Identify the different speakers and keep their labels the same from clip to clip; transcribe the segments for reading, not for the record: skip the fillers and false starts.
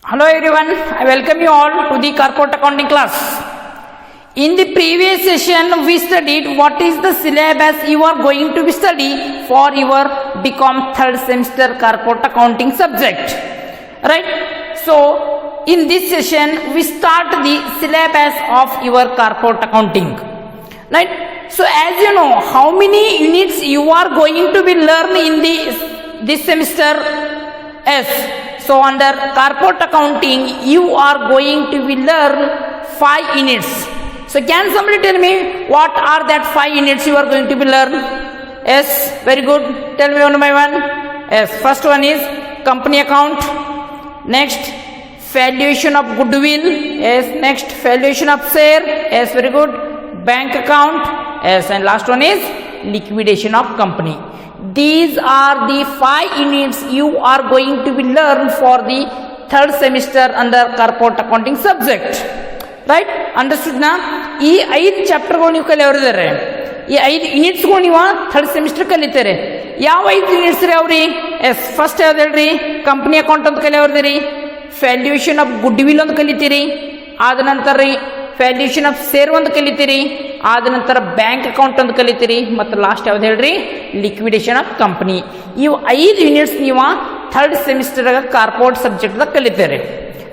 Speaker 1: Hello everyone, I welcome you all to the corporate accounting class. In the previous session, we studied what is the syllabus you are going to be study for your BCom third semester corporate accounting subject. Right? So, in this session, we start the syllabus of your corporate accounting. Right? So, as you know, how many units you are going to be learn in this semester? Yes. So under corporate accounting, you are going to be learn 5 units. So can somebody tell me what are that 5 units you are going to be learn? Yes, very good. Tell me one by one. Yes, first one is company account. Next, valuation of goodwill. Yes, next valuation of share. Yes, very good. Bank account. Yes, and last one is liquidation of company. These are the 5 units you are going to be learn for the third semester under corporate accounting subject. Right? Understood na? ಈ 5 ಚಾಪ್ಟರ್ಗಳು ನೀವು ಕಲಿಯೋರಿದ್ದಾರೆ. ಈ 5 ಯೂನಿಟ್ಸ್ಗಳು ನೀವು third semester ಕಲಿತಾರೆ. ಯಾವ 5 units ರೀ ಅವ್ರಿ? S, first ಯಾವ್ದು ಹೇಳ್ರಿ? ಕಂಪನಿ ಅಕೌಂಟ್ ಅಂತ ಕಲಿಯೋರ್ದಿರಿ. ವ್ಯಾಲ್ಯೂಯೇಷನ್ ಆಫ್ ಗುಡ್ ವಿಲ್ ಅಂತ ಕಲಿತೀರಿ. ಆದ ನಂತರ ರೀ ವ್ಯಾಲ್ಯೂಯೇಷನ್ ಆಫ್ ಶೇರ್ ಒಂದು ಕಲಿತೀರಿ. ಆದ ನಂತರ ಬ್ಯಾಂಕ್ ಅಕೌಂಟ್ ಅಂತ ಕಲಿತೀರಿ. ಮತ್ತು ಲಾಸ್ಟ್ ಯಾವ್ದು ಹೇಳ್ರಿ? Liquidation of company. ಇವು 5 ಯೂನಿಟ್ಸ್ ನೀವು ಥರ್ಡ್ ಸೆಮಿಸ್ಟರ್ ಕಾರ್ಪೊರೇಟ್ ಸಬ್ಜೆಕ್ಟ್ದಾಗ ಕಲಿತೀರಿ.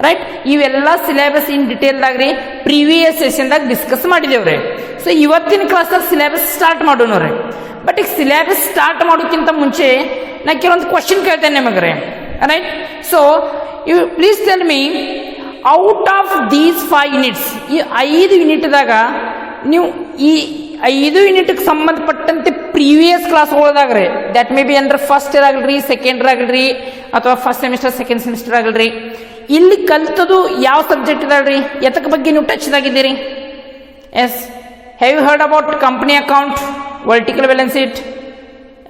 Speaker 1: ರೈಟ್? ಇವೆಲ್ಲ ಸಿಲೆಬಸ್ ಇನ್ ಡಿಟೇಲ್ದಾಗ ರೀ ಪ್ರೀವಿಯಸ್ ಸೆಷನ್ದಾಗ ಡಿಸ್ಕಸ್ ಮಾಡಿದೇವ್ರಿ. ಸೊ ಇವತ್ತಿನ ಕ್ಲಾಸ್ದಾಗ ಸಿಲೆಬಸ್ ಸ್ಟಾರ್ಟ್ ಮಾಡೋಣ್ರಿ. ಬಟ್ ಈಗ ಸಿಲೆಬಸ್ ಸ್ಟಾರ್ಟ್ ಮಾಡೋಕ್ಕಿಂತ ಮುಂಚೆ ನಾ ಕೆಲವೊಂದು ಕ್ವಶನ್ ಕೇಳ್ತೇನೆ ನಿಮಗೆ. Right? So you please tell me, out of these 5 units, ಈ 5 ಯೂನಿಟ್ದಾಗ ನೀವು ಈ 5 ಯೂನಿಟ್ಗೆ ಸಂಬಂಧಪಟ್ಟಂತೆ ಪ್ರೀವಿಯಸ್ ಕ್ಲಾಸ್ ಹೋಗೋದಾಗ್ರಿ, ದಟ್ ಮೇ ಬಿ ಅಂದ್ರೆ ಫಸ್ಟ್ ಇಯರ್ ಆಗಲ್ರಿ, ಸೆಕೆಂಡ್ ಇಯರ್ ಆಗಲ್ರಿ, ಅಥವಾ ಫಸ್ಟ್ ಸೆಮಿಸ್ಟರ್ ಸೆಕೆಂಡ್ ಸೆಮಿಸ್ಟರ್ ಆಗಲ್ರಿ, ಇಲ್ಲಿ ಕಲ್ತದು ಯಾವ ಸಬ್ಜೆಕ್ಟ್ ಇದಾಳ್ರಿ, ಎತಕ ಬಗ್ಗೆ ನೀವು ಟಚ್ ಆಗಿದ್ದೀರಿ? Yes, have you heard about company account, vertical balance sheet?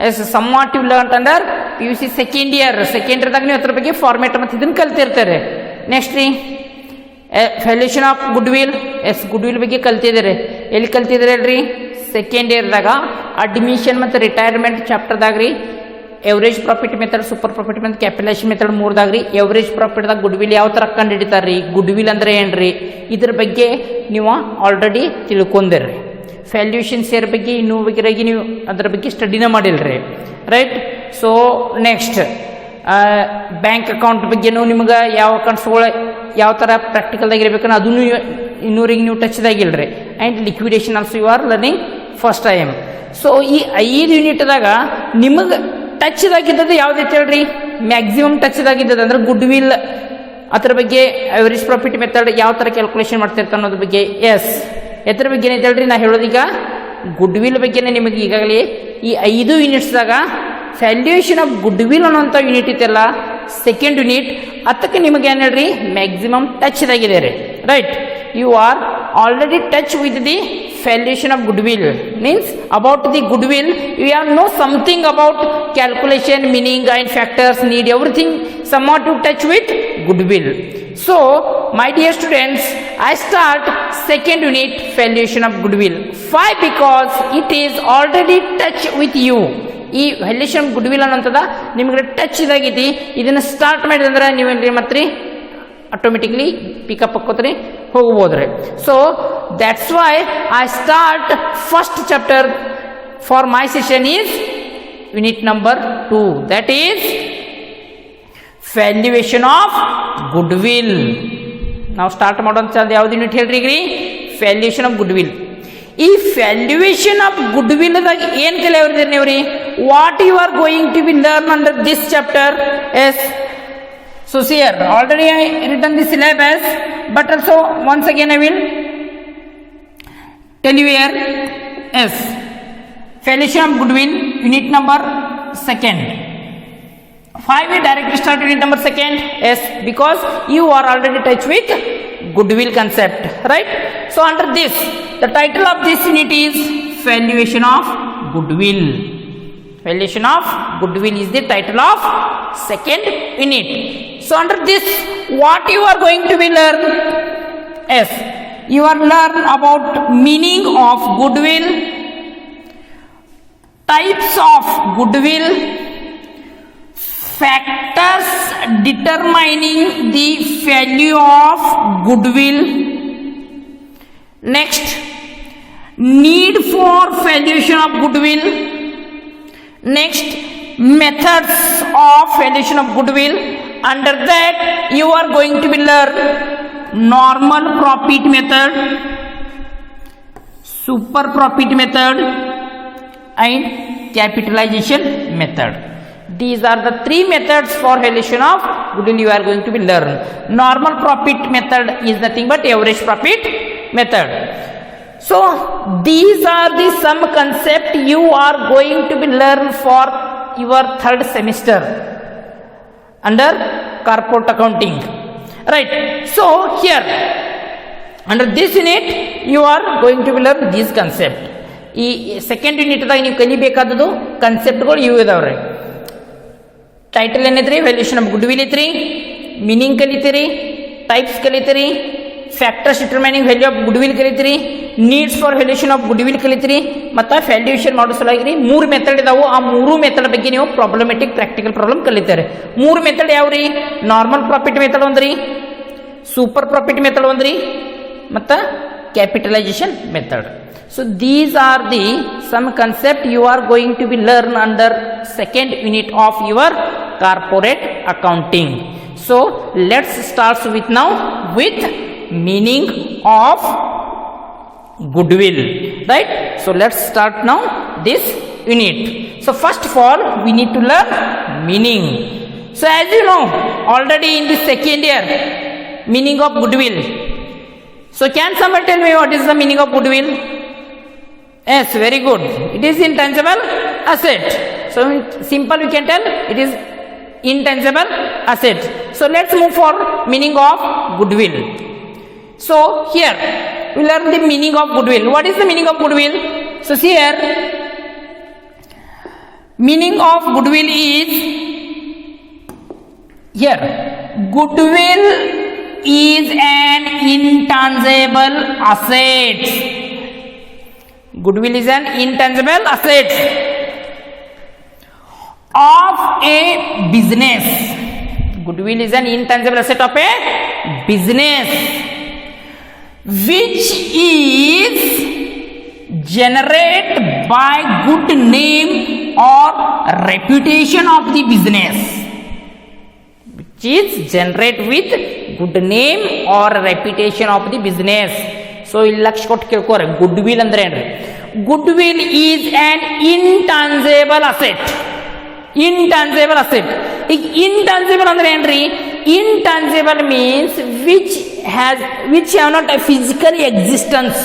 Speaker 1: Yes, some what you learn under PUC second ಇಯರ್ದಾಗ ನೀವು ಅದ್ರ ಬಗ್ಗೆ ಫಾರ್ಮೇಟ್ ಮತ್ತು ಇದನ್ನ ಕಲ್ತಿರ್ತಾರೆ. ನೆಕ್ಸ್ಟ್ ರೀ valuation of goodwill. Yes, goodwill ಬಗ್ಗೆ ಕಲ್ತಿದ್ದೀರಿ. ಎಲ್ಲಿ ಕಲ್ತಿದ್ದೀರಿ ಹೇಳ್ರಿ? ಸೆಕೆಂಡ್ ಇಯರ್ದಾಗ ಅಡ್ಮಿಷನ್ ಮತ್ತು ರಿಟೈರ್ಮೆಂಟ್ ಚಾಪ್ಟರ್ದಾಗ ರೀ average profit method, super profit method, capitalisation method 3ದಾಗ ರೀ ಎವರೇಜ್ ಪ್ರಾಫಿಟ್ದಾಗ ಗುಡ್ವಿಲ್ ಯಾವ ಥರ ಕಂಡು ಹಿಡಿತಾರೆ ರೀ, ಗುಡ್ವಿಲ್ ಅಂದ್ರೆ ಏನ್ರಿ, ಇದ್ರ ಬಗ್ಗೆ ನೀವು ಆಲ್ರೆಡಿ ತಿಳ್ಕೊಂಡಿರ್ರಿ. ವ್ಯಾಲ್ಯೂಯೇಷನ್ ಶೇರ್ ಬಗ್ಗೆ ಇನ್ನೂ ಬಗ್ಗೆ ನೀವು ಅದ್ರ ಬಗ್ಗೆ ಸ್ಟಡಿನ ಮಾಡಿಲ್ರಿ. Right? So next bank account ಬಗ್ಗೆನೂ ನಿಮ್ಗೆ ಯಾವ ಅಕೌಂಟ್ಸ್ಗಳು ಯಾವ ಥರ ಪ್ರಾಕ್ಟಿಕಲ್ದಾಗ ಇರಬೇಕನ್ನ ಅದನ್ನು ಇನ್ನೂರಿಗೆ ನೀವು ಟಚ್ದಾಗಿಲ್ರಿ. And liquidation also you are learning first time. So ಈ 5 ಯೂನಿಟ್ದಾಗ ನಿಮಗೆ ಟಚ್ದಾಗಿದ್ದದ್ದು ಯಾವ್ದೈತೆ ಹೇಳ್ರಿ? ಮ್ಯಾಕ್ಸಿಮಮ್ ಟಚ್ದಾಗಿದ್ದದ್ದು ಅಂದ್ರೆ ಗುಡ್ ವಿಲ್, ಅದ್ರ ಬಗ್ಗೆ ಅವರೇಜ್ ಪ್ರಾಫಿಟ್ ಮೆಥಡ್ ಯಾವ ಥರ ಕ್ಯಾಲ್ಕುಲೇಷನ್ ಮಾಡ್ತಿರ್ತಾರೆ ಅನ್ನೋದ್ರ ಬಗ್ಗೆ. ಎಸ್, ಎದ್ರ ಬಗ್ಗೆ ಏನೈತೆ ಹೇಳ್ರಿ? ನಾ ಹೇಳೋದೀಗ ಗುಡ್ ವಿಲ್ ಬಗ್ಗೆನೇ ನಿಮಗೆ ಈಗಾಗಲೇ ಈ 5 ಯೂನಿಟ್ಸ್ದಾಗ ವ್ಯಾಲ್ಯೂಯೇಷನ್ ಆಫ್ ಗುಡ್ ವಿಲ್ ಅನ್ನೋಂಥ ಯೂನಿಟ್ ಐತಲ್ಲ, ಸೆಕೆಂಡ್ ಯೂನಿಟ್, ಅದಕ್ಕೆ ನಿಮಗೆ ಏನು ಹೇಳ್ರಿ? ಮ್ಯಾಕ್ಸಿಮಮ್ ಟಚ್ದಾಗಿದೆ ರೀ. Right? You are already touch with the valuation of goodwill, means about the goodwill you have know something about calculation, meaning and factors, need everything somewhat to touch with goodwill. So my dear students, I start second unit valuation of goodwill. Why? Because it is already touch with you. ಈ valuation goodwill ಅನ್ನೋಂಥದ ನಿಮಗೆ touch ಇದಾಗೈತಿ. ಇದನ್ನು start ಮಾಡಿದಂದ್ರೆ ನೀವೇನ್ರಿ ಮತ್ರಿ automatically pickup ಹಾಕೋತ್ರಿ ಹೋಗ್ಬೋದ್ರಿ. So that's why I start first chapter for my session is unit number 2, that is valuation of goodwill. ನಾವು ಸ್ಟಾರ್ಟ್ ಮಾಡೋಂಥ ಯಾವ್ದು ಯೂನಿಟ್ ಹೇಳ್ರಿ ಈಗ ರೀ? Valuation of goodwill. ಈ ವ್ಯಾಲ್ಯೂಯೇಷನ್ ಆಫ್ ಗುಡ್ವಿಲ್ದಾಗ ಏನು ಕಲಿಯೋರಿದ್ದೀರಿ ನೀವು ರೀ? What you are going to be learn under this chapter? Yes, so ಸಿಯರ್ already I written the syllabus, but also once again I will tell you here. Yes, valuation of goodwill unit number 2. Why we directly start unit number 2? Yes, because you are already touched with goodwill concept, right? So under this, the title of this unit is valuation of goodwill. Valuation of goodwill is the title of second unit. So under this, what you are going to be learn? Yes, you are learn about meaning of goodwill, types of goodwill, factors determining the value of goodwill. Next, need for valuation of goodwill. Next, methods of valuation of goodwill. Under that you are going to be learn normal profit method, super profit method and capitalization method. These are the three methods for valuation of goodwill you are going to be learn. Normal profit method is nothing but average profit method. So these are the some concept you are going to be learn for your third semester under corporate accounting, right? So here under this unit you are going to be learn this concept. ಈ second unit ದಾಗ ನೀವು ಕಲಿಬೇಕಾದದ್ದು ಕನ್ಸೆಪ್ಟ್ಗಳು ಇವು ಇದಾವ್ರಿ. Title ಏನೈತ್ರಿ, valuation of goodwill ಐತ್ರಿ, meaning ಕಲಿತೀರಿ, ಟೈಪ್ಸ್ ಕಲಿತೀರಿ, factors determining value of goodwill ಕಲಿತೀರಿ, needs for valuation of goodwill ಕಲಿತೀರಿ, ಮತ್ತು ವ್ಯಾಲ್ಯೂಷನ್ ಮಾಡೋ ಸಲುವಾಗಿ 3 ಮೆಥಡ್ ಇದಾವು. ಆ 3 ಮೆಥಡ್ ಬಗ್ಗೆ ನೀವು ಪ್ರಾಬ್ಲಮೆಟಿಕ್ ಪ್ರಾಕ್ಟಿಕಲ್ ಪ್ರಾಬ್ಲಮ್ ಕಲಿತಾರೆ. 3 ಮೆಥಡ್ ಯಾವ್ರಿ? ನಾರ್ಮಲ್ ಪ್ರಾಫಿಟ್ ಮೆಥಡ್ ಒಂದ್ರಿ, ಸೂಪರ್ ಪ್ರಾಫಿಟ್ ಮೆಥಡ್ ಒಂದ್ರಿ, ಮತ್ತು capitalisation method. So these are the some concept you are going to be learn under second unit of your corporate accounting. So let's start with now with meaning of goodwill, right? So let's start now this unit. So first of all we need to learn meaning. So as you know already in the second year meaning of goodwill. So can someone tell me what is the meaning of goodwill? Yes, very good. It is intangible asset. So simple we can tell it is intangible asset. So let's move for meaning of goodwill. So here we learn the meaning of goodwill. What is the meaning of goodwill? So see here, meaning of goodwill is here, goodwill is an intangible asset. Goodwill is an intangible asset of a business. Goodwill is an intangible asset of a business which is generated by good name or reputation of the business. Which is generated with good name or reputation of the business. So ಇಲ್ಲಿ ಲಕ್ಷ ಕೊಟ್ಟು ಕೇಳ್ಕೋರೆ goodwill ಅಂದ್ರೆ ಏನ್ರಿ? Goodwill is an intangible asset. Intangible asset. ಈಗ intangible ಅಂದ್ರೆ ಏನ್ರಿ? Intangible means which have not a physical existence,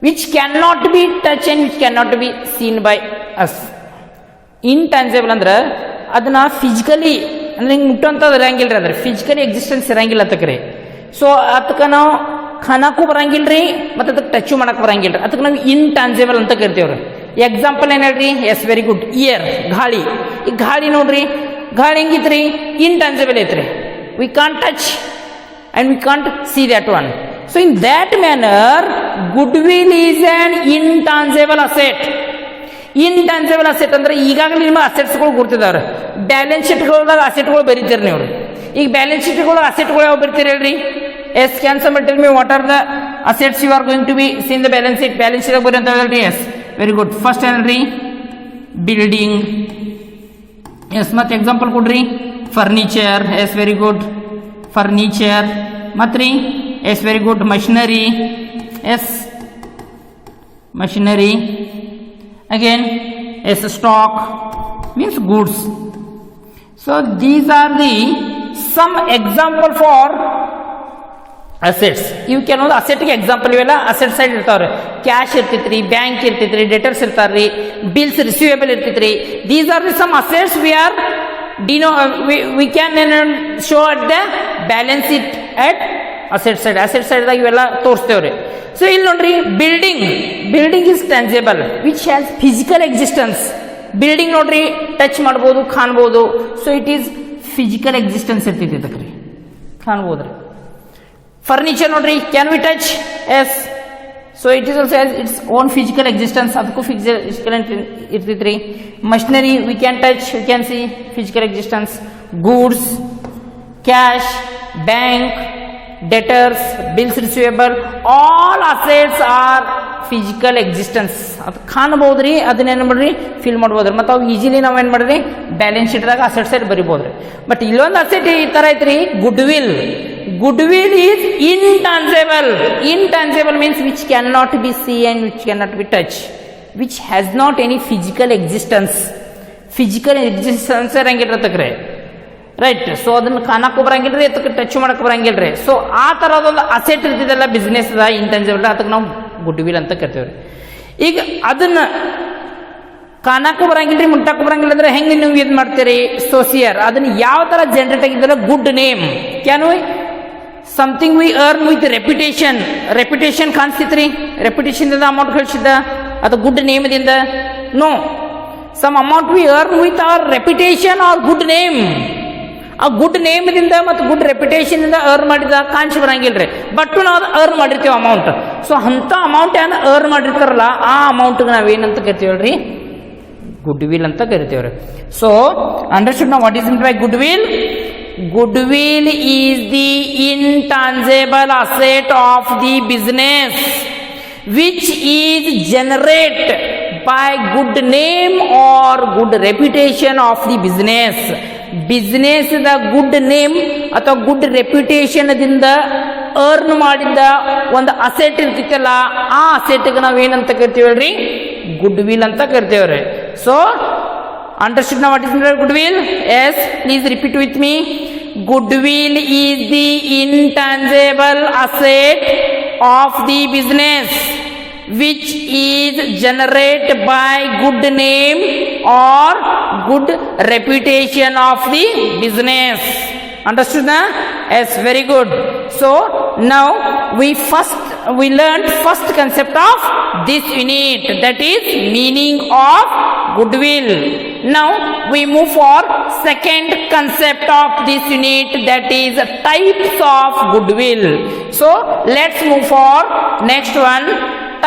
Speaker 1: which can not be touch and which can not be seen by us. Intangible ಅಂದ್ರೆ ಅದನ್ನ physically ಅಂದ್ರೆ ಹಿಂಗೆ ಮುಟ್ಟುವಂಥದ್ದು ಇರಂಗಿಲ್ಲ ರೀ, ಅಂದ್ರೆ ಫಿಸಿಕಲಿ ಎಕ್ಸಿಸ್ಟೆನ್ಸ್ ಇರಂಗಿಲ್ಲ ಅದಕ್ಕೆ. ಸೊ ಅದಕ್ಕೆ ನಾವು ಖಾನಾಕು ಬರಂಗಿಲ್ರಿ ಮತ್ತು ಅದಕ್ಕೆ ಟಚ್ ಮಾಡಕ್ಕೆ ಬರಂಗಿಲ್ಲ ರೀ, ಅದಕ್ಕೆ ನಾವು ಇಂಟಾಂಜೇಬಲ್ ಅಂತ ಕರಿತೇವ್ರಿ. ಎಕ್ಸಾಂಪಲ್ ಏನು ಹೇಳ್ರಿ? ಎಸ್ ವೆರಿ ಗುಡ್, ಇಯರ್, ಗಾಳಿ. ಈ ಗಾಳಿ ನೋಡ್ರಿ, ಗಾಳಿ ಹೆಂಗಿತ್ರಿ? ಇಂಟಾಂಜೇಬಲ್ ಐತ್ರಿ. We can't touch and we can't see that one. So in that manner goodwill is an intangible asset. Intangible asset ಅಂದ್ರೆ ಈಗಾಗಲೇ ನಿಮ್ಮ ಅಸೆಟ್ಸ್ಗಳು ಗುರ್ತಿದಾವ್ರಿ. ಬ್ಯಾಲೆನ್ಸ್ ಶೀಟ್ಗಳೊಳಗೆ ಅಸೆಟ್ಗಳು ಬರೀತೀರಿ ನೀವು. ಈಗ ಬ್ಯಾಲೆನ್ಸ್ ಶೀಟ್ಗಳು ಅಸೆಟ್ಗಳು ಯಾವ ಬರೀತೀರಿ ಹೇಳ್ರಿ? Yes, can somebody tell me what are the assets you are going to be seen the balance sheet? Balance sheet ಬರೀ ಅಂತ ಹೇಳ್ರಿ. Yes, very good. ಫಸ್ಟ್ ಏನಲ್ರಿ? ಬಿಲ್ಡಿಂಗ್. ಎಸ್, ಮತ್ತೆ ಎಕ್ಸಾಂಪಲ್ ಕೊಡ್ರಿ. Furniture. Yes, very good, furniture. ಮತ್ರಿ? Yes, very good, machinery. Yes, machinery. Again yes, stock means goods. So these are the some example for assets. ಇವು ಕೆಲವೊಂದು ಅಸೆಟ್ಗೆ example. ಇವೆಲ್ಲ asset side ಇರ್ತಾವ್ರಿ. Cash ಇರ್ತೈತ್ರಿ, bank ಇರ್ತೈತ್ರಿ, ಡೆಟರ್ಸ್ ಇರ್ತಾರ್ರಿ, ಬಿಲ್ಸ್ ರಿಸೀವೇಬಲ್ ಇರ್ತೈತ್ರಿ. These are the some assets we are we can show at the balance sheet at asset side. asset side ದಾಗ ಇವೆಲ್ಲ ತೋರಿಸ್ತೇವ್ರಿ. ಸೊ ಇಲ್ಲಿ ನೋಡ್ರಿ, building. Building is tangible which has physical existence. Building ನೋಡ್ರಿ, touch ಮಾಡ್ಬೋದು, ಕಾಣ್ಬೋದು. So it is physical existence ಇರ್ತೈತಿ ಅದಕ್ಕೆ ರೀ, ಕಾಣ್ಬೋದ್ರಿ. ಫರ್ನಿಚರ್ ನೋಡ್ರಿ, can we touch? Yes. So it is also has its own physical existence, ಅದಕ್ಕೂ ಫಿಸಿಕಲ್ ಇರ್ತೈತ್ರಿ. Machinery we can touch, we can see physical existence. Goods, cash, bank, debtors, bills receivable, all assets are physical existence. ಅದು ಕಾಣಬಹುದ್ರಿ, ಅದನ್ನೇನು ಮಾಡ್ರಿ fill ಮಾಡ್ಬೋದ್ರಿ. ಮತ್ತು ಅವು easily ನಾವೇನು ಮಾಡ್ರಿ ಬ್ಯಾಲೆನ್ಸ್ ಶೀಟ್ದಾಗ ಅಸೆಟ್ ಸೈಡ್ ಬರಿಬೋದ್ರಿ. ಬಟ್ ಇಲ್ಲೊಂದು ಅಸೆಟ್ ಈ ಥರ ಐತ್ರಿ, good will. Good will is intangible. Intangible means which cannot be seen and which cannot be touched, which has not any physical existence. Physical existence ಇರಂಗಿರ್ತಕ್ರೆ, right. So ಅದನ್ನು ಕಾಣಕ್ಕೆ ಬರಂಗಿಲ್ರಿ, ಅದಕ್ಕೆ touch ಮಾಡಕ್ಕೆ ಬರಂಗಿಲ್ರಿ. ಸೊ ಆ ಥರದೊಂದು ಅಸೆಟ್ ಇರ್ತಿದಲ್ಲ ಬಿಸ್ನೆಸ್ ಇಂಟೆನ್ಸಿಬಲ್, ಅದಕ್ಕೆ ನಾವು ಗುಡ್ ವಿಲ್ ಅಂತ ಕರಿತೇವ್ರಿ. ಈಗ ಅದನ್ನ ಕಾಣಕ್ಕೂ ಬರಂಗಿಲ್ರಿ, ಮುಟ್ಟಕ್ಕೂ ಬರಂಗಿಲ್ಲ ಅಂದ್ರೆ ಹೆಂಗೆ ನೀವು ಇದು ಮಾಡ್ತೀರಿ? ಸೋಸಿಯರ್. ಅದನ್ನ ಯಾವ ಥರ ಜನರೇಟ್ ಆಗಿದ್ದಲ್ಲ, good name. Can we something we earn with reputation. Reputation ಕಾಣಿಸ್ತೈತ್ರಿ, ರೆಪ್ಯುಟೇಷನ್ದಿಂದ ಅಮೌಂಟ್ ಕಳಿಸಿದ್ದ ಅದು ಗುಡ್ ನೇಮದಿಂದ? No. Some amount we earn with our reputation or good name. ಆ ಗುಡ್ ನೇಮ್ದಿಂದ ಮತ್ತು ಗುಡ್ ರೆಪ್ಯುಟೇಷನ್ ಇಂದ ಅರ್ನ್ ಮಾಡಿದ ಕಾಣಿಸಿ ಬರಂಗಿಲ್ರಿ, ಬಟ್ ನಾವು ಅರ್ನ್ ಮಾಡಿರ್ತೀವಿ ಅಮೌಂಟ್. ಸೊ ಅಂಥ ಅಮೌಂಟ್ ಏನು ಅರ್ನ್ ಮಾಡಿರ್ತಾರಲ್ಲ ಆ ಅಮೌಂಟ್ಗೆ ನಾವೇನಂತ ಕರಿತೀವಲ್ರಿ? ಗುಡ್ ವಿಲ್ ಅಂತ ಕರಿತೀವ್ರಿ. ಸೊ ಅಂಡರ್ಸ್ಟುಡ್ ನಾವು what is mean bye good will? Goodwill is the intangible asset of the business which is generated by good name or good reputation of the business. Business the good name ಅಥವಾ good reputation ದಿಂದ earn ಮಾಡಿದ ಒಂದು asset ಇರ್ತಿತ್ತಲ್ಲ ಆ ಅಸೆಟ್ಗೆ ನಾವು ಏನಂತ ಕರಿತೀವಲ್ರಿ? Goodwill ಅಂತ ಕರಿತೇವ್ರಿ. So understood now what is goodwill? Yes, please repeat with me. Goodwill is the intangible asset of the business which is generated by good name or good reputation of the business. Understood na? Yes, very good. So now we learned first concept of this unit, that is meaning of goodwill. Now we move for second concept of this unit, that is types of goodwill. So let's move for next one,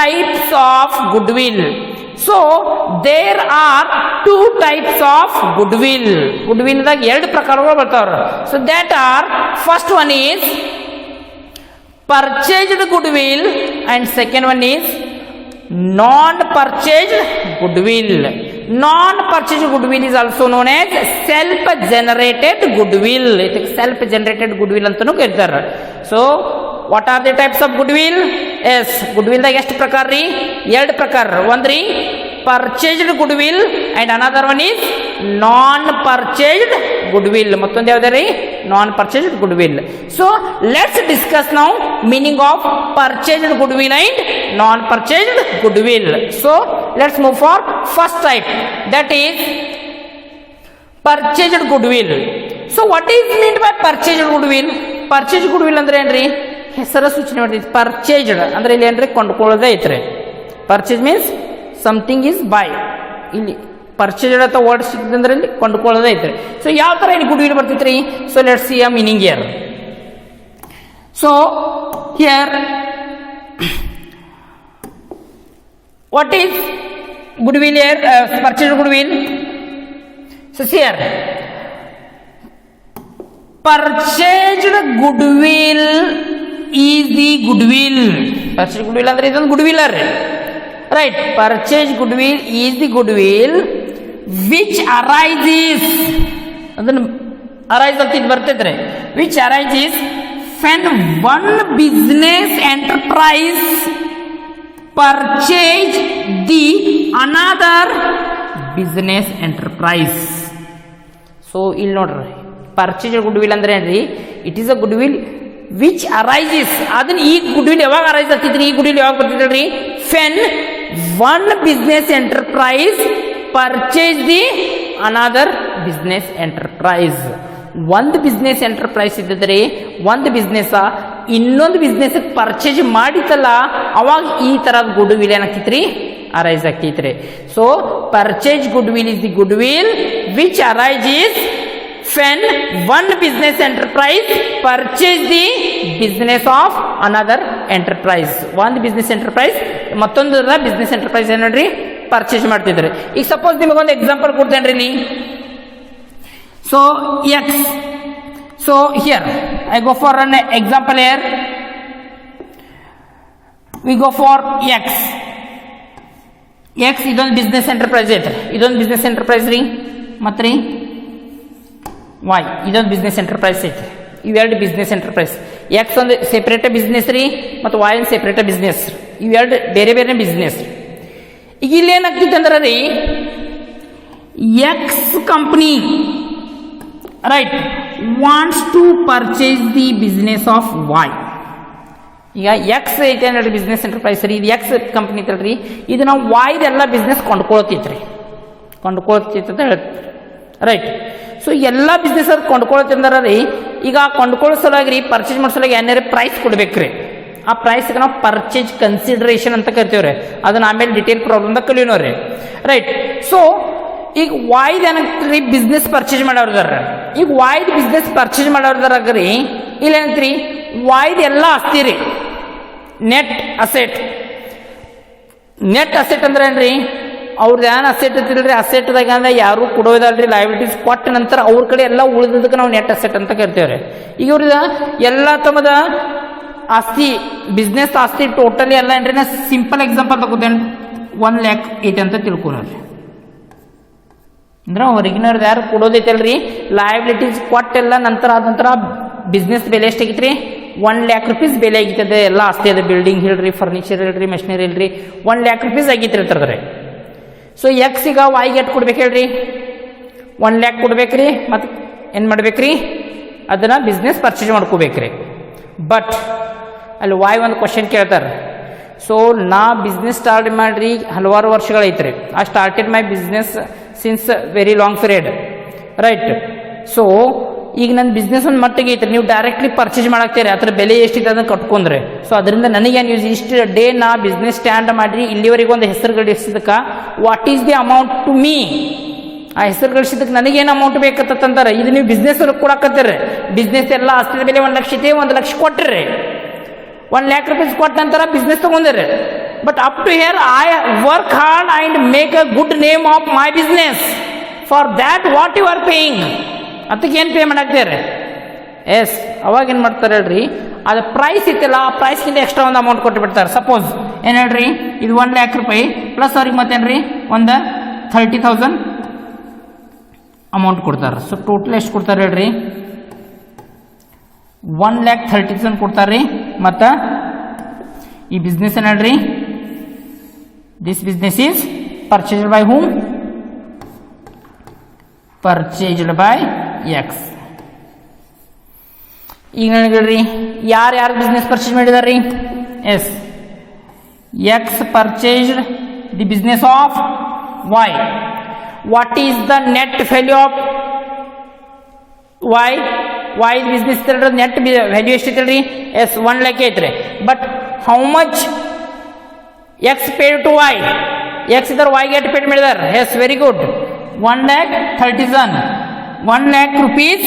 Speaker 1: types of goodwill. So there are two types of goodwill. Goodwill ದಾಗ ಎರಡು ಪ್ರಕಾರಗಳು ಬರ್ತಾವ್ರ. So that are, first one is purchased goodwill and second one is non-purchased goodwill. Non-purchased goodwill is also known as self-generated goodwill. Self-generated goodwill ಅಂತನೂ ಕರೀತಾರೆ. So what are the types of goodwill? Yes, goodwill ದಾಗ ಎಷ್ಟು ಪ್ರಕಾರ ರೀ? ಎರಡು ಪ್ರಕಾರ. ಒಂದ್ರಿ purchased goodwill and another one is non-purchased goodwill. ಮತ್ತೊಂದು ಯಾವ್ದಾರಿ? Non-purchased goodwill. So let's discuss now meaning of purchased goodwill and non-purchased goodwill. So let's move for first type, that is purchased goodwill. So what is meant by purchased goodwill? Purchased goodwill ಅಂದ್ರೆ ಏನ್ರಿ? ಹೆಸರ ಸೂಚನೆ ಮಾಡ್ತೈತಿ. ಪರ್ಚೇಜ್ಡ್ ಅಂದ್ರೆ ಇಲ್ಲಿ ಏನ್ರಿ? ಕೊಂಡ್ಕೊಳ್ಳೋದೇ ಐತ್ರಿ. Purchase means something is by. ಇಲ್ಲಿ ಪರ್ಚೇಜ್ಡ್ ಅಥವಾ ವರ್ಡ್ ಸಿಕ್ಕಿದೆ ಅಂದ್ರೆ ಇಲ್ಲಿ ಕೊಂಡ್ಕೊಳ್ಳೋದೇ ಐತ್ರಿ. ಸೊ ಯಾವ ತರ ಇಲ್ಲಿ ಗುಡ್ ವಿಲ್ ಬರ್ತೈತ್ರಿ? So let's see a meaning here. So here what is goodwill here? Purchased goodwill. So here purchased goodwill is the goodwill. Purchased goodwill ಅಂದ್ರೆ ಇದೊಂದು goodwill ರೀ, right. Purchased goodwill is the goodwill which arises, ಅದನ್ನು arise ಅಂತ ಇದು ಬರ್ತೈತ್ರಿ. which arises when one business enterprise purchase the another business enterprise. So ಇಲ್ಲಿ ನೋಡ್ರಿ, purchase goodwill ಅಂದ್ರೆ ಏನ್ರಿ? It is a goodwill which arises. ಅದನ್ನ ಈ ಗುಡ್ ವಿಲ್ ಯಾವಾಗ ಅರೈಸ್ ಆಗ್ತಿದ್ರಿ? ಈ ಗುಡ್ ವಿಲ್ ಯಾವಾಗ ಬರ್ತಿದ್ರಿ? When one business enterprise purchase the another business enterprise. ಒಂದು ಬಿಸ್ನೆಸ್ ಎಂಟರ್ಪ್ರೈಸ್ ಇದ್ದಿದ್ರೆ ಒಂದು ಬಿಸ್ನೆಸ್ ಇನ್ನೊಂದು ಬಿಸ್ನೆಸ್ ಪರ್ಚೇಸ್ ಮಾಡಿತಲ್ಲ, ಅವಾಗ ಈ ತರ ಗುಡ್ ವಿಲ್ ಏನಾಗ್ತಿತ್ರಿ? ಅರೈಸ್ ಆಗ್ತೈತ್ರಿ. So purchase goodwill is the goodwill which arises when one business enterprise purchase the business of another enterprise. ಒಂದು business enterprise ಮತ್ತೊಂದು ಬಿಸ್ನೆಸ್ ಎಂಟರ್ಪ್ರೈಸ್ ಏನು ನೋಡ್ರಿ ಪರ್ಚೇಸ್ ಮಾಡ್ತಿದ್ರೆ. ಈಗ ಸಪೋಸ್ ನಿಮಗೊಂದು ಎಕ್ಸಾಂಪಲ್ ಕೊಡ್ತೇನೆ ರೀ ಇಲ್ಲಿ. So X, so here I go for an example here. We go for X. X ಇದೊಂದು ಬಿಸ್ನೆಸ್ ಎಂಟರ್ಪ್ರೈಸ್ ಐತ್ರಿ, ಇದೊಂದು ಬಿಸ್ನೆಸ್ ಎಂಟರ್ಪ್ರೈಸ್ ರೀ. ಮತ್ತು ರೀ ವಾಯ್ ಇದೊಂದು ಬಿಸ್ನೆಸ್ ಎಂಟರ್ಪ್ರೈಸ್ ಐತಿ. ಇವೆರಡು ಬಿಸ್ನೆಸ್ ಎಂಟರ್ಪ್ರೈಸ್. ಎಕ್ಸ್ ಒಂದು ಸೆಪ್ರೇಟ ಬಿಸ್ನೆಸ್ ರೀ, ಮತ್ತು ವಾಯ್ ಒಂದು ಸೆಪ್ರೇಟ ಬಿಸ್ನೆಸ್. ಇವೆರಡು ಬೇರೆ ಬೇರೆ ಬಿಸ್ನೆಸ್. ಈಗ ಇಲ್ಲಿ ಏನಾಗ್ತಿತ್ತು ಅಂದ್ರೆ ರೀ, X company right wants to purchase the business of Y. ಈಗ ಎಕ್ಸ್ ಐತೆ ನೋಡ್ರಿ ಬಿಸ್ನೆಸ್ ಎಂಟರ್ಪ್ರೈಸ್ ರೀ, ಇದು ಎಕ್ಸ್ ಕಂಪ್ನಿ ಐತಲ್ರಿ, ಇದು ನಾವು ವಾಯ್ದೆಲ್ಲ ಬಿಸ್ನೆಸ್ ಕೊಂಡ್ಕೊಳ್ತಿತ್ರಿ, ಕೊಂಡ್ಕೊಳ್ತಿತ್ತು ಹೇಳ್ತೀವಿ ರೈಟ್. ಸೊ ಎಲ್ಲ ಬಿಸ್ನೆಸ್ ಅವ್ರು ಕೊಂಡ್ಕೊಳ್ತಿಂದಾರ ರೀ. ಈಗ ಕೊಂಡ್ಕೊಳ್ಳೋ ಸಲುವಾಗಿ ರೀ, ಪರ್ಚೇಸ್ ಮಾಡೋ ಸಲುವಾಗಿ ಏನಾರು ಪ್ರೈಸ್ ಕೊಡ್ಬೇಕ್ರಿ. ಆ ಪ್ರೈಸ್ಗೆ ನಾವು ಪರ್ಚೇಸ್ ಕನ್ಸಿಡರೇಷನ್ ಅಂತ ಕರಿತೀವಿ ರೀ. ಅದನ್ನ ಆಮೇಲೆ ಡಿಟೇಲ್ ಪ್ರಾಬ್ಲಮ್ದಾಗ ಕಲಿಯೋರಿ ರೈಟ್. ಸೊ ಈಗ ವಾಯ್ದು ಏನಾಗ್ತೀರಿ, ಬಿಸ್ನೆಸ್ ಪರ್ಚೇಸ್ ಮಾಡೋರ್ದಾರ. ಈಗ ವಾಯ್ದು ಬಿಸ್ನೆಸ್ ಪರ್ಚೇಸ್ ಮಾಡೋರ್ದಾರಾಗ ರೀ, ಇಲ್ಲ ಏನಂತ್ರಿ, ವಾಯ್ದು ಎಲ್ಲ ಆಸ್ತಿ ರೀ, ನೆಟ್ ಅಸೆಟ್. ನೆಟ್ ಅಸೆಟ್ ಅಂದ್ರೆ ಏನ್ರಿ, ಅವ್ರದ್ದು ಏನು ಅಸೆಟ್ ಇರ್ತಿಲ್ರಿ, ಅಸೆಟ್ದಾಗ ಅಂದ್ರೆ ಯಾರು ಕೊಡೋದಲ್ರಿ, ಲಯಬಿಲಿಟೀಸ್ ಕೊಟ್ಟ ನಂತರ ಅವ್ರ ಕಡೆ ಎಲ್ಲ ಉಳಿದಕ್ಕೆ ನಾವು ನೆಟ್ ಅಸೆಟ್ ಅಂತ ಕರಿತೇವ್ರಿ. ಈಗ ಇವ್ರದ ಎಲ್ಲ ತಮ್ಮದ ಆಸ್ತಿ, ಬಿಸ್ನೆಸ್ ಆಸ್ತಿ ಟೋಟಲಿ ಎಲ್ಲ ಏನ್ರಿ, ನಾ ಸಿಂಪಲ್ ಎಕ್ಸಾಂಪಲ್ ತಗೋತೇನೆ. 1,08,000 ಅಂತ ತಿಳ್ಕೊಳ್ರಿ. ಅಂದ್ರೆ ಹೊರಗಿನವ್ರದ್ದು ಯಾರು ಕೊಡೋದೈತಲ್ರಿ, ಲಯಬಿಲಿಟೀಸ್ ಕೊಟ್ಟೆಲ್ಲ ನಂತರ ಆದ ನಂತರ ಬಿಸ್ನೆಸ್ ಬೆಲೆ ಎಷ್ಟಾಗಿತ್ರಿ, 1,00,000 ರೂಪೀಸ್ ಬೆಲೆ ಆಗಿರ್ತದೆ. ಎಲ್ಲ ಆಸ್ತಿ ಅದ, ಬಿಲ್ಡಿಂಗ್ ಹೇಳ್ರಿ, ಫರ್ನಿಚರ್ ಹೇಳ್ರಿ, ಮೆಷಿನರಿ ಹೇಳ್ರಿ, 1,00,000 ರೂಪೀಸ್ ಆಗಿತ್ತಿರ್ತಾರೆ. ಸೊ ಎಕ್ಸ್ ಈಗ ವಾಯ್ಗೆ ಎಷ್ಟು ಕೊಡ್ಬೇಕು ಹೇಳ್ರಿ, 1,00,000 ಕೊಡ್ಬೇಕ್ರಿ. ಮತ್ತು ಏನು ಮಾಡ್ಬೇಕ್ರಿ, ಅದನ್ನ ಬಿಸ್ನೆಸ್ ಪರ್ಚೇಸ್ ಮಾಡ್ಕೋಬೇಕ್ರಿ. ಬಟ್ ಅಲ್ಲಿ ವಾಯ್ ಒಂದು ಕ್ವಶನ್ ಕೇಳ್ತಾರೆ. ಸೊ ನಾ ಬಿಸ್ನೆಸ್ ಸ್ಟಾರ್ಟ್ ಮಾಡ್ರಿ ಹಲವಾರು ವರ್ಷಗಳೈತ್ರಿ, I started my business since very long period right. So ಈಗ ನನ್ನ ಬಿಸ್ನೆಸ್ ಒಂದು ಮಟ್ಟಿಗೆ ಐತ್ರಿ, ನೀವು ಡೈರೆಕ್ಟ್ಲಿ ಪರ್ಚೇಸ್ ಮಾಡಾಕ್ತೀರಿ, ಅದ್ರ ಬೆಲೆ ಎಷ್ಟಿದೆ ಅದನ್ನು ಕಟ್ಕೊಂಡ್ರೆ. ಸೊ ಅದರಿಂದ ನನಗೇನು ಯೂಸ್, ಇಷ್ಟು ಡೇ ನಾ ಬಿಸ್ನೆಸ್ ಸ್ಟ್ಯಾಂಡ್ ಮಾಡ್ರಿ ಇಲ್ಲಿವರೆಗೆ ಒಂದು ಹೆಸರು ಗಳಿಸಿದಕ್ಕೆ what is the amount to me, ಆ ಹೆಸರು ಗಳಿಸಿದಕ್ಕೆ ನನಗೇನು ಅಮೌಂಟ್ ಬೇಕಂತಾರೆ. ಇದು ನೀವು ಬಿಸ್ನೆಸ್ ಕೊಡಾಕತ್ತೀರಿ, ಬಿಸ್ನೆಸ್ ಎಲ್ಲ ಆಸ್ತಿ ಬೆಲೆ 1,00,000 ಐತಿ, 1,00,000 ಕೊಟ್ಟಿರಿ, 1,00,000 ರೂಪೀಸ್ ಕೊಟ್ಟ ನಂತರ ಬಿಸ್ನೆಸ್ ತಗೊಂಡಿರಿ. But up to here I work hard and make a good name of my business. For that what you are paying, ಅದಕ್ಕೆ ಏನು ಪೇ ಮಾಡಾಕ್ತೀರಿ. ಎಸ್, ಅವಾಗ ಏನು ಮಾಡ್ತಾರೆ ಹೇಳ್ರಿ, ಅದು ಪ್ರೈಸ್ ಇತ್ತಲ್ಲ, ಆ ಪ್ರೈಸ್ಗಿಂತ ಎಕ್ಸ್ಟ್ರಾ ಒಂದು ಅಮೌಂಟ್ ಕೊಟ್ಟು ಬಿಡ್ತಾರೆ. ಸಪೋಸ್ ಏನು ಹೇಳ್ರಿ, ಇದು 1,00,000 ರೂಪಾಯಿ ಪ್ಲಸ್ ಅವ್ರಿಗೆ ಮತ್ತೇನ್ರಿ ಒಂದು 30,000 ಅಮೌಂಟ್ ಕೊಡ್ತಾರೆ. ಸೊ ಟೋಟಲ್ ಎಷ್ಟು ಕೊಡ್ತಾರೆ ಹೇಳ್ರಿ, 1,30,000 ಕೊಡ್ತಾರೆ ರೀ. ಮತ್ತು ಈ ಬಿಸ್ನೆಸ್ ಏನು ಹೇಳ್ರಿ, this business is purchased by whom, purchased by X. ಈಗ ಹೇಳ್ರಿ, ಯಾರು ಬಿಸ್ನೆಸ್ ಪರ್ಚೇಸ್ ಮಾಡಿದಾರ್ರಿ, yes, X purchased the business of Y. What is the net value of Y? Y business net value ಎಷ್ಟೈತಲ್ರಿ, ಎಸ್ 1,00,000 ಐತ್ರಿ. But how much X paid to Y? X ಇದ್ರ ವಾಯ್ಗೆ ಎಷ್ಟು paid ಮಾಡಿದಾರೆ? Yes, very good, 1,30,000. 1,00,000 rupees,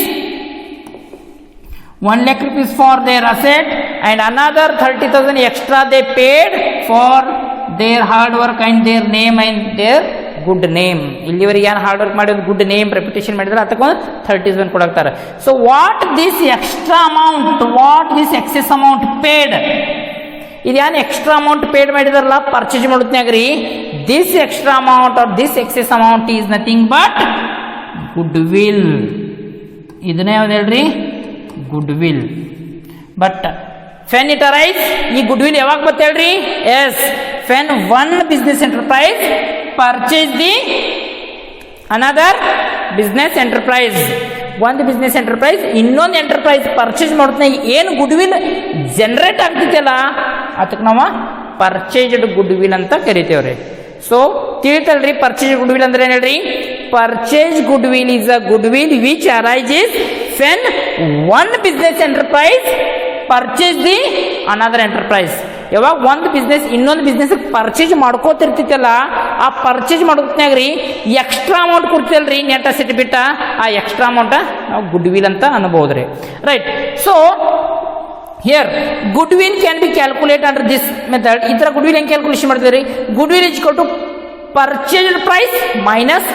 Speaker 1: 1,00,000 rupees for their asset and another 30,000 extra they paid for their hard work and their name and their good name. ಇಲ್ಲಿವರೆಗೆ ಏನು hard work ಮಾಡಿದ್ರು, good name reputation ಮಾಡಿದ್ರೆ ಅದಕ್ಕೆ 30,000 ಕೊಡಾಕ್ತಾರೆ. So what this extra amount, what this excess amount paid, ಇದೇನು extra amount paid ಮಾಡಿದಾರಲ್ಲ purchase ಮಾಡೋದ್ನಾಗ ರೀ, this extra amount are this excess amount is nothing but goodwill. ಇದನ್ನೇ ಯಾವ್ದು ಹೇಳ್ರಿ, goodwill. But when it arise, ಈ goodwill ಯಾವಾಗ ಬತ್ತ ಹೇಳ್ರಿ, yes, when one business enterprise purchase the another business enterprise. ಒಂದು ಬಿಸ್ನೆಸ್ ಎಂಟರ್ಪ್ರೈಸ್ ಇನ್ನೊಂದು enterprise purchase ಮಾಡೋದ್ನಾಗ ಏನು ಗುಡ್ ವಿಲ್ ಜನರೇಟ್ ಆಗ್ತೈತಲ್ಲ ಅದಕ್ಕೆ ನಾವು ಪರ್ಚೇಸ್ಡ್ ಗುಡ್ ವಿಲ್ ಅಂತ ಕರಿತೇವ್ರಿ. ಸೊ ತಿಳಿತಲ್ರಿ, ಪರ್ಚೇಸ್ ಗುಡ್ ವಿಲ್ ಅಂದ್ರೆ ಏನು ಹೇಳ್ರಿ, purchase good will is a goodwill which arises when one business enterprise purchase the another enterprise. ಯಾವಾಗ ಒಂದು ಬಿಸ್ನೆಸ್ ಇನ್ನೊಂದು ಬಿಸ್ನೆಸ್ ಪರ್ಚೇಸ್ ಮಾಡ್ಕೋತಿರ್ತೈತಲ್ಲ, ಆ ಪರ್ಚೇಸ್ ಮಾಡೋದ್ನಾಗ ರೀ ಎಕ್ಸ್ಟ್ರಾ ಅಮೌಂಟ್ ಕೊಡ್ತಿಯಲ್ರಿ ನೆಟ್ ಅಸೆಟ್ ಬಿಟ್ಟ, ಆ ಎಕ್ಸ್ಟ್ರಾ ಅಮೌಂಟ್ ನಾವು ಗುಡ್ ವಿಲ್ ಅಂತ ಅನ್ಬೋದು ರೀ. Right. So here goodwill can be calculate under this method. ಈ ಥರ ಗುಡ್ ವಿಲ್ ಹೆಂಗೆ ಕ್ಯಾಲ್ಕುಲೇಷನ್ ಮಾಡ್ತೀವಿ ರೀ? Goodwill is equal to purchased price minus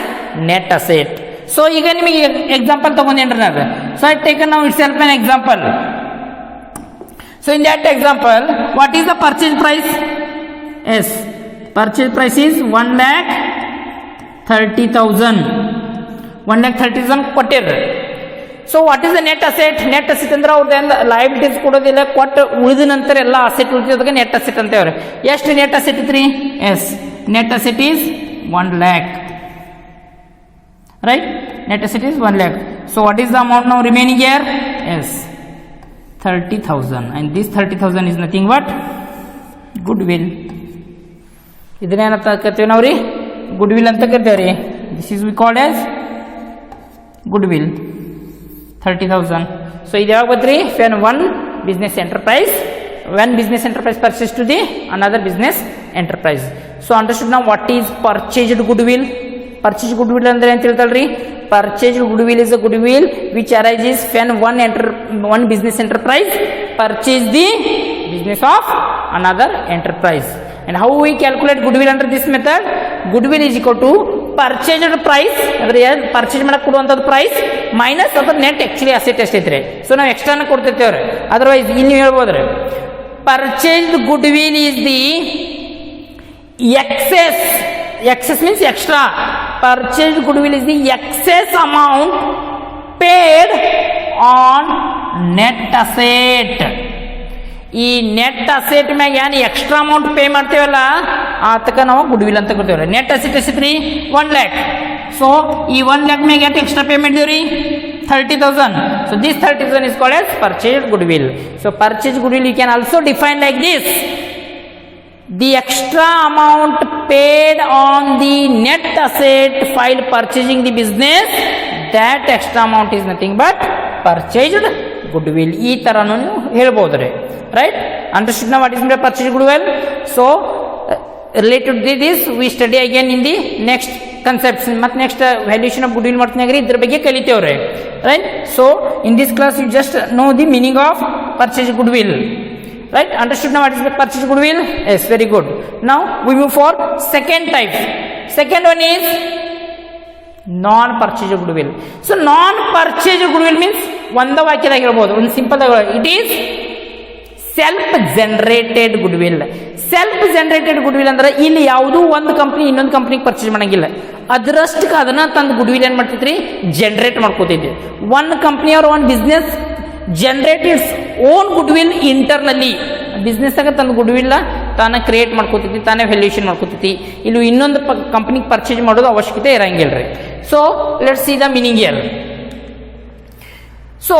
Speaker 1: net asset. So ಈಗ ನಿಮಗೆ ಎಕ್ಸಾಂಪಲ್ ತಗೊಂಡೇನ್ರಿ ನಾನು. ಸೊ ಐ ಟೇಕನ್ ನಾವು itself an example. So in that example, what is the purchase price? Yes, purchase price is 1,30,000. 1,30,000 ಕೊಟ್ಟಿರ. So what is the net asset? Net asset ಅಂದ್ರೆ ಅವ್ರದ್ದು liabilities ಕೊಡೋದಿಲ್ಲ, ಕೊಟ್ಟು ಉಳಿದ ನಂತರ ಎಲ್ಲ ಅಸೆಟ್ ಉಳಿದೋದಕ್ಕೆ ನೆಟ್ ಅಸೆಟ್ ಅಂತೇವ್ರಿ. ಎಷ್ಟು ನೆಟ್ ಅಸೆಟ್ ಐತ್ರಿ? Yes, net asset is 1 lakh. Right? Net asset is 1 lakh. So what is the amount now remaining here? Yes, 30,000, and this 30,000 is nothing but goodwill. ಇದನ್ನೇನಂತ ಕರಿತೀವಿ ನಾವು ರೀ? ಗುಡ್ವಿಲ್ ಅಂತ ಕರಿತೇವೆ ರೀ. This is we called as goodwill. 30,000. So ಇದು ಯಾವಾಗ ಬಂತ್ರಿ? when one business enterprise purchased to the another business enterprise. So understood now what is purchased goodwill? Purchased goodwill ಅಂದ್ರೆ ಅಂತ ಹೇಳ್ತಲ್ರಿ? Purchased goodwill is a goodwill which arises when one business enterprise purchase the business of another enterprise. And how we calculate goodwill under this method? Goodwill is equal to purchased price, ಅಂದ್ರೆ purchase ಮಾಡಕ್ಕೆ ಕೊಡುವಂಥದ್ದು price minus ಅದ್ರ net actually asset ಎಷ್ಟೈತ್ರಿ. So ನಾವು ಎಕ್ಸ್ಟ್ರಾನ ಕೊಡ್ತಿರ್ತೇವ್ರಿ. Otherwise ಇಲ್ಲಿ ಹೇಳ್ಬೋದ್ರಿ, purchased goodwill is the excess. Excess means extra. Purchased goodwill is the excess amount paid on net asset. ಈ ನೆಟ್ ಅಸೆಟ್ ಮ್ಯಾಗ ಏನು ಎಕ್ಸ್ಟ್ರಾ ಅಮೌಂಟ್ ಪೇ ಮಾಡ್ತೇವಲ್ಲ ಅದಕ್ಕೆ ನಾವು ಗುಡ್ವಿಲ್ ಅಂತ ಕೊಡ್ತೇವ್ರಿ. ನೆಟ್ ಅಸೆಟ್ ಎಷ್ಟಿತ್ರಿ? 1 lakh. ಸೊ ಈ 1 lakh ಮ್ಯಾಗ ಎಷ್ಟು ಎಕ್ಸ್ಟ್ರಾ ಪೇ ಮಾಡಿದೇವ್ರಿ? 30,000. So this 30,000 is called as purchased goodwill. So purchased goodwill you can also define like this: the extra amount paid on the net asset while purchasing the business, that extra amount is nothing but purchased goodwill. ಈ ತರನು ಹೇಳ್ಬೋದು ರೀ. Right? Understood now what is mean by purchased goodwill? So related to this we study again in the next concepts. ಮತ್ತು next valuation of goodwill ಮಾಡ್ತೀನಾಗ್ರಿ ಇದ್ರ ಬಗ್ಗೆ ಕಲಿತೇವ್ರಿ. Right? So in this class you just know the meaning of purchased goodwill. Right? Understood now what is the purchase goodwill? Yes, very good. Now we move for second type. Second one is non-purchase goodwill. So non-purchase goodwill means ಒಂದು ವಾಕ್ಯದಾಗ ಹೇಳ್ಬೋದು, ಒಂದು simple ಆಗಿ, it is self generated goodwill. Self generated goodwill ಅಂದ್ರೆ ಇಲ್ಲಿ ಯಾವುದೂ ಒಂದು company ಇನ್ನೊಂದು ಕಂಪ್ನಿಗೆ ಪರ್ಚೇಸ್ ಮಾಡಂಗಿಲ್ಲ, ಅದರಷ್ಟಕ್ಕೆ ಅದನ್ನ ತಂದು ಗುಡ್ವಿಲ್ ಏನ್ ಮಾಡ್ತೈತ್ರಿ? ಜನರೇಟ್ ಮಾಡ್ಕೋತೈತಿ. ಒನ್ ಕಂಪ್ನಿ ಅವ್ರ own business generate its own goodwill internally. ಬಿಸ್ನೆಸ್ನಾಗ ತನ್ನ ಗುಡ್ವಿಲ್ ತಾನೇ ಕ್ರಿಯೇಟ್ ಮಾಡ್ಕೋತೈತಿ, ತಾನೇ ವ್ಯಾಲ್ಯೂಷನ್ ಮಾಡ್ಕೋತೈತಿ. ಇಲ್ಲಿ ಇನ್ನೊಂದು ಕಂಪ್ನಿಗೆ ಪರ್ಚೇಸ್ ಮಾಡೋದು ಅವಶ್ಯಕತೆ ಇರಂಗಿಲ್ಲ ರೀ. So let's C the meaning here. So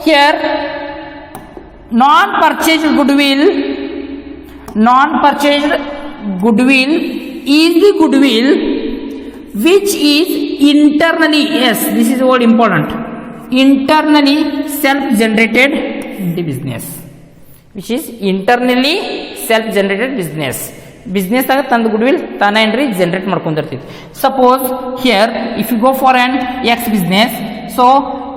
Speaker 1: here non-purchased goodwill is the goodwill which is internally, yes, this is word important, internally self-generated in the business, which is internally self-generated business. Business ಆಗ ತಂದು goodwill ತಾನೇ ಏನ್ರಿ generate ಮಾಡ್ಕೊಂಡಿರ್ತೈತಿ. Suppose here if you go for an X business, so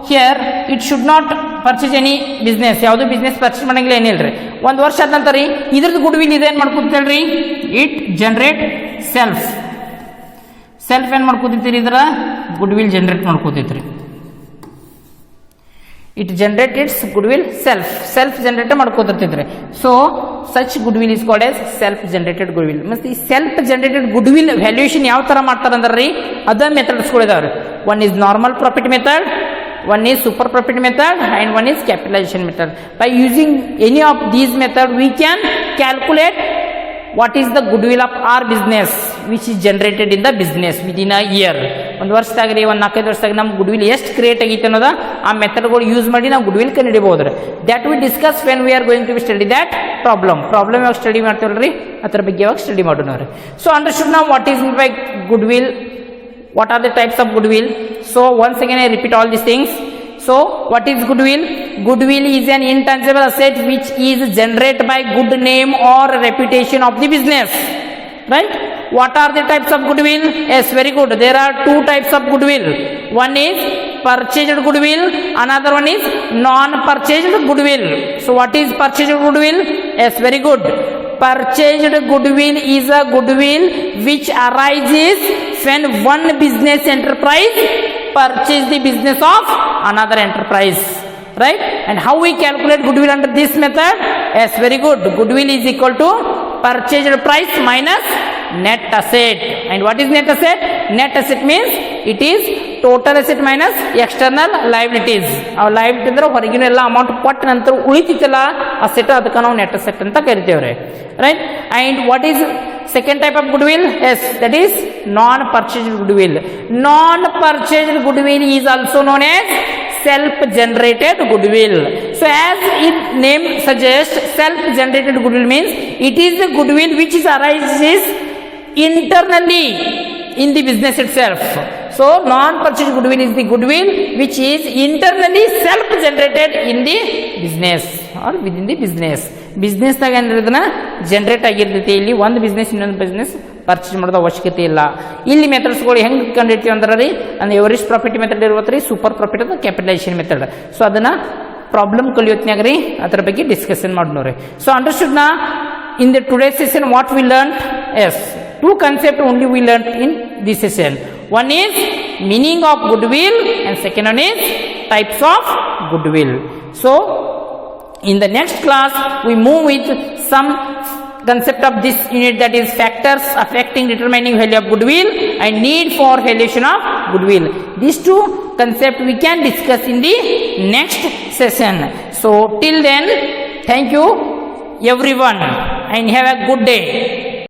Speaker 1: here it should not purchase any business. ಯಾವುದು business purchase ಮಾಡಂಗಿಲ್ಲ, ಏನಿಲ್ರಿ. ಒಂದು ವರ್ಷ ಆದ ನಂತರ ರೀ ಇದ್ರದ್ದು ಗುಡ್ವಿಲ್ ಇದೇನು ಮಾಡ್ಕೊತೇಳ್ರಿ? ಇಟ್ ಜನರೇಟ್ ಸೆಲ್ಫ್ ಏನು ಮಾಡ್ಕೋತೈತಿರಿ? ಇದ್ರ ಗುಡ್ವಿಲ್ ಜನರೇಟ್ ಮಾಡ್ಕೋತೈತ್ರಿ. It generate its goodwill self generate ಮಾಡ್ಕೋತಿರ್ತೈತ್ರಿ. So such goodwill is called as self generated goodwill. ಮತ್ತೆ ಈ ಸೆಲ್ಫ್ ಜನರೇಟೆಡ್ ಗುಡ್ವಿಲ್ ವ್ಯಾಲ್ಯೂಯೇಷನ್ ಯಾವ ತರ ಮಾಡ್ತಾರೆ ಅಂದ್ರೆ ರೀ, ಅದ ಮೆಥಡ್ಸ್ಗಳಿದಾವ್ರಿ. One is normal profit method, one is super profit method, and one is capitalization method. By using any of these method we can calculate what is the goodwill of our business which is generated in the business within a year. ಒಂದು ವರ್ಷದಾಗ ರೀ, ಒಂದು 4-5 ವರ್ಷದಾಗ ನಮ್ಮ goodwill ಎಷ್ಟು create ಆಗೈತೆ ಅನ್ನೋದ ಆ ಮೆಥಡ್ಗಳು ಯೂಸ್ ಮಾಡಿ ನಾವು ಗುಡ್ವಿಲ್ ಕಂಡುಹಿಡಿಯಬಹುದು. That we discuss when we are going to study that problem ಯಾವಾಗ ಸ್ಟಡಿ ಮಾಡ್ತೀವಲ್ರಿ ಅದರ ಬಗ್ಗೆ ಯಾವಾಗ ಸ್ಟಡಿ ಮಾಡೋಣ ರೀ. ಸೊ ಅಂಡರ್ಸ್ಟುಡ್ ನಾವು what is mean by goodwill, what are the types of goodwill. So once again I repeat all these things. So what is goodwill? Goodwill is an intangible asset which is generated by good name or reputation of the business. Right? What are the types of goodwill? Yes, very good. There are two types of goodwill. One is purchased goodwill, another one is non-purchased goodwill. So what is purchased goodwill? Yes, very good. Purchased goodwill is a goodwill which arises when one business enterprise purchases the business of another enterprise. Right? And how we calculate goodwill under this method? Yes, very good. Goodwill is equal to purchased price minus net asset. And what is net asset? Net asset means it is total asset minus external liabilities. Our liability ಅಂದ್ರೆ ಹೊರಗಿನ ಎಲ್ಲ amount ಕೊಟ್ಟ ನಂತರ ಉಳಿತಿತ್ತಲ್ಲ asset ಅದಕ್ಕೆ ನಾವು net asset ಅಂತ ಕರಿತೇವ್ರಿ. Right? And what is second type of goodwill? Yes, that is non-purchased goodwill. Non-purchased goodwill is also known as self-generated goodwill. So as its name suggests, self-generated goodwill means it is the goodwill which arises internally in the business itself. So non-purchased goodwill is the goodwill which is internally self-generated in the business or within the business. Business ದಾಗ ಏನಿರೋದನ್ನ generate ಆಗಿರ್ತೈತಿ. ಇಲ್ಲಿ ಒಂದು business ಇನ್ನೊಂದು business purchase ಮಾಡೋದು ಅವಶ್ಯಕತೆ ಇಲ್ಲ. ಇಲ್ಲಿ ಮೆಥಡ್ಸ್ಗಳು ಹೆಂಗೆ ಕಂಡಿರ್ತೀವಿ ಅಂದ್ರೆ ರೀ ಅಂದ್ರೆ ಎವರೇಜ್ ಪ್ರಾಫಿಟ್ ಮೆಥಡ್ ಇರುವತ್ತು ರೀ, ಸೂಪರ್ ಪ್ರಾಫಿಟ್ ಅದು ಕ್ಯಾಪಿಟಲೈಸೇಷನ್ ಮೆಥಡ್. ಸೊ ಅದನ್ನ ಪ್ರಾಬ್ಲಮ್ ಕಲಿಯೋತ್ನಾಗ ರೀ ಅದರ ಬಗ್ಗೆ ಡಿಸ್ಕಷನ್ ಮಾಡೋರಿ. ಸೊ ಅಂಡರ್ಸ್ಟುಡ್ ನಾ in the today's session what we learned? Yes, two concepts only we learned in this session. One is meaning of goodwill and second one is types of goodwill. So in the next class we move with some concept of this unit, that is factors affecting determining value of goodwill and need for valuation of goodwill. These two concepts we can discuss in the next session. So till then, thank you everyone and have a good day.